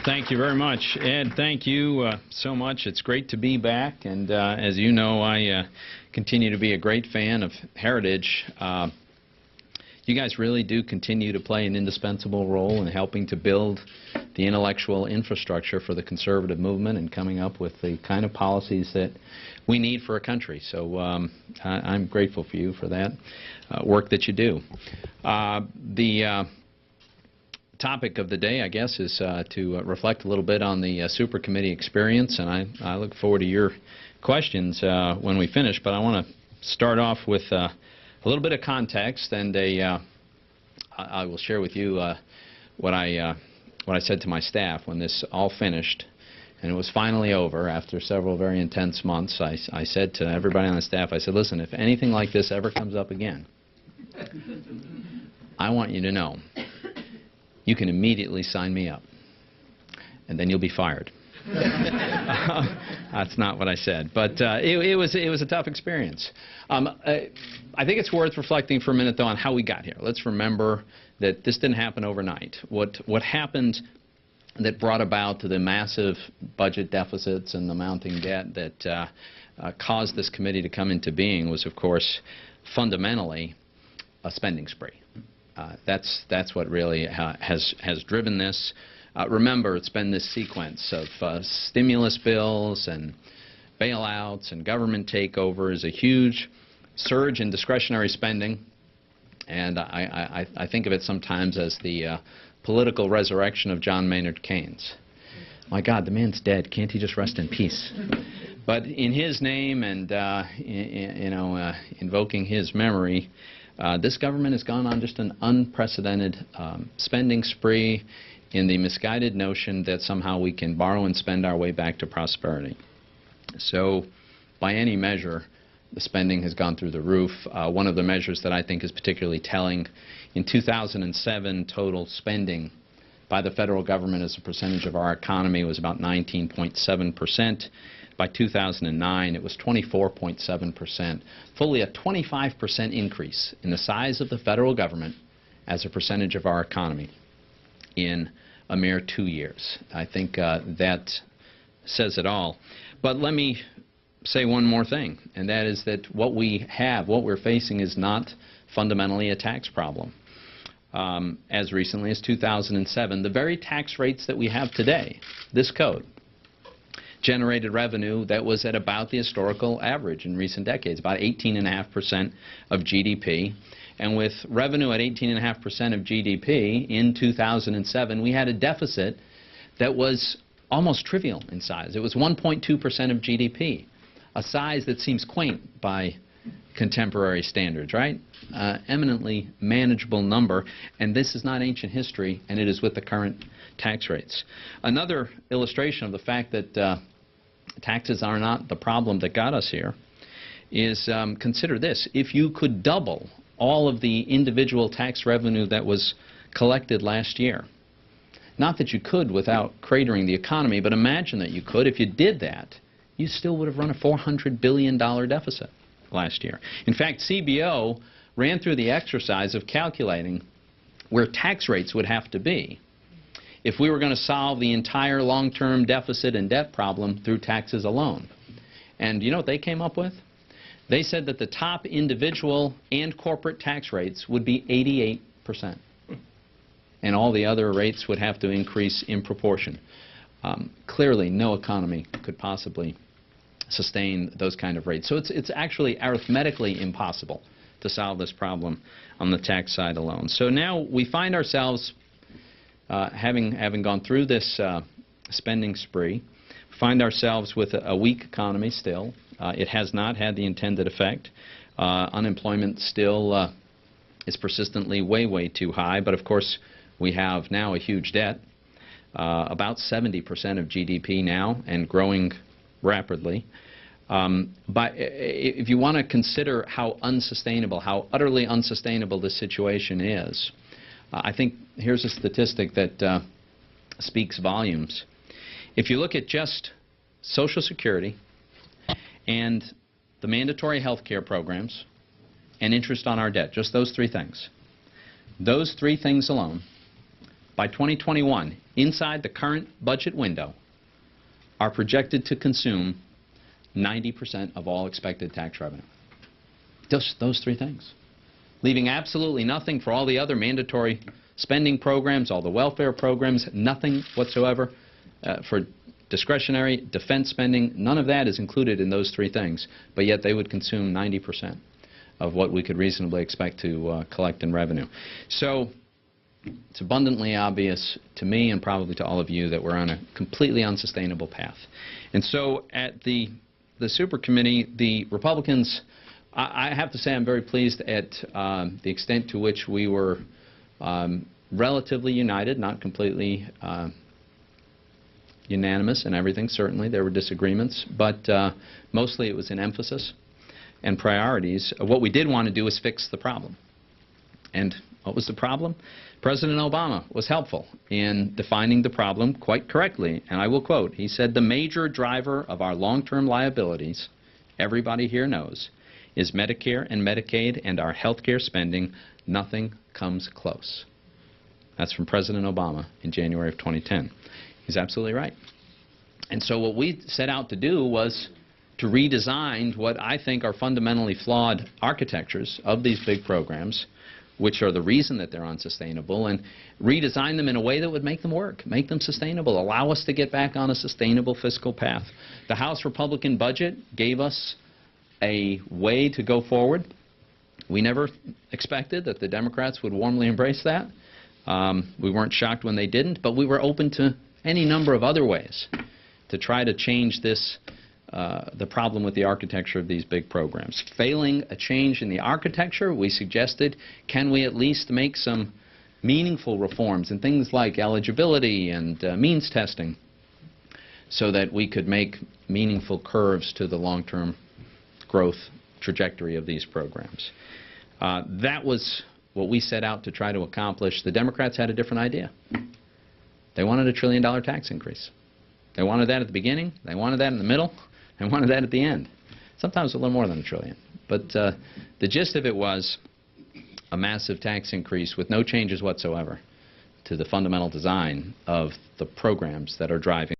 Thank you very much, Ed. Thank you so much. It's great to be back, and as you know, I continue to be a great fan of Heritage. You guys really do continue to play an indispensable role in helping to build the intellectual infrastructure for the conservative movement and coming up with the kind of policies that we need for a country. So I'm grateful for you for that work that you do. The topic of the day, I guess, is to reflect a little bit on the super committee experience, and I look forward to your questions when we finish. But I want to start off with a little bit of context, and I will share with you what I said to my staff when this all finished, and it was finally over after several very intense months. I said to everybody on the staff, I said, listen, if anything like this ever comes up again, I want you to know you can immediately sign me up, and then you'll be fired. That's not what I said, but it was a tough experience. I think it's worth reflecting for a minute, though, on how we got here. Let's remember that this didn't happen overnight. What happened that brought about the massive budget deficits and the mounting debt that caused this committee to come into being was, of course, fundamentally a spending spree. That's what really has driven this. Remember, it's been this sequence of stimulus bills and bailouts and government takeovers, a huge surge in discretionary spending, and I think of it sometimes as the political resurrection of John Maynard Keynes. My God, the man's dead. Can't he just rest in peace? But in his name and invoking his memory, this government has gone on just an unprecedented spending spree in the misguided notion that somehow we can borrow and spend our way back to prosperity. So by any measure, the spending has gone through the roof. One of the measures that I think is particularly telling, in 2007, total spending by the federal government as a percentage of our economy was about 19.7%. By 2009, it was 24.7%, fully a 25% increase in the size of the federal government as a percentage of our economy in a mere 2 years. I think that says it all. But let me say one more thing, and that is that what we're facing is not fundamentally a tax problem. As recently as 2007, the very tax rates that we have today, this code, generated revenue that was at about the historical average in recent decades, about 18.5% of GDP. And with revenue at 18.5% of GDP in 2007, we had a deficit that was almost trivial in size. It was 1.2% of GDP, a size that seems quaint by contemporary standards, right? Eminently manageable number, and this is not ancient history, and it is with the current tax rates. Another illustration of the fact that taxes are not the problem that got us here is consider this. If you could double all of the individual tax revenue that was collected last year, not that you could without cratering the economy, but imagine that you could. If you did that, you still would have run a $400 billion deficit last year. In fact, CBO ran through the exercise of calculating where tax rates would have to be if we were going to solve the entire long-term deficit and debt problem through taxes alone. And you know what they came up with? They said that the top individual and corporate tax rates would be 88%. And all the other rates would have to increase in proportion. Clearly, no economy could possibly sustain those kind of rates. So it's actually arithmetically impossible to solve this problem on the tax side alone. So now we find ourselves, having gone through this spending spree, find ourselves with a weak economy still. It has not had the intended effect. Unemployment still is persistently way, way too high. But of course, we have now a huge debt, about 70% of GDP now, and growing rapidly. But if you want to consider how unsustainable, how utterly unsustainable this situation is, I think here's a statistic that speaks volumes. If you look at just Social Security and the mandatory health care programs and interest on our debt, just those three things alone, by 2021, inside the current budget window, are projected to consume 90% of all expected tax revenue. Just those three things. Leaving absolutely nothing for all the other mandatory spending programs, all the welfare programs, nothing whatsoever for discretionary defense spending. None of that is included in those three things, but yet they would consume 90% of what we could reasonably expect to collect in revenue. So it's abundantly obvious to me and probably to all of you that we're on a completely unsustainable path. And so at the super committee, the Republicans, I have to say I'm very pleased at the extent to which we were relatively united, not completely unanimous in everything. Certainly there were disagreements, but mostly it was in emphasis and priorities. What we did want to do is fix the problem. And what was the problem? President Obama was helpful in defining the problem quite correctly, and I will quote, he said, "The major driver of our long-term liabilities, everybody here knows, is Medicare and Medicaid and our health care spending. Nothing comes close." That's from President Obama in January of 2010. He's absolutely right. And so what we set out to do was to redesign what I think are fundamentally flawed architectures of these big programs, which are the reason that they're unsustainable, and redesign them in a way that would make them work, make them sustainable, allow us to get back on a sustainable fiscal path. The House Republican budget gave us a way to go forward. We never expected that the Democrats would warmly embrace that. We weren't shocked when they didn't, but we were open to any number of other ways to try to change this, the problem with the architecture of these big programs. Failing a change in the architecture, we suggested, can we at least make some meaningful reforms in things like eligibility and means testing so that we could make meaningful curves to the long-term growth trajectory of these programs. That was what we set out to try to accomplish. The Democrats had a different idea. They wanted a $1 trillion tax increase. They wanted that at the beginning, they wanted that in the middle, they wanted that at the end. Sometimes a little more than $1 trillion. But the gist of it was a massive tax increase with no changes whatsoever to the fundamental design of the programs that are driving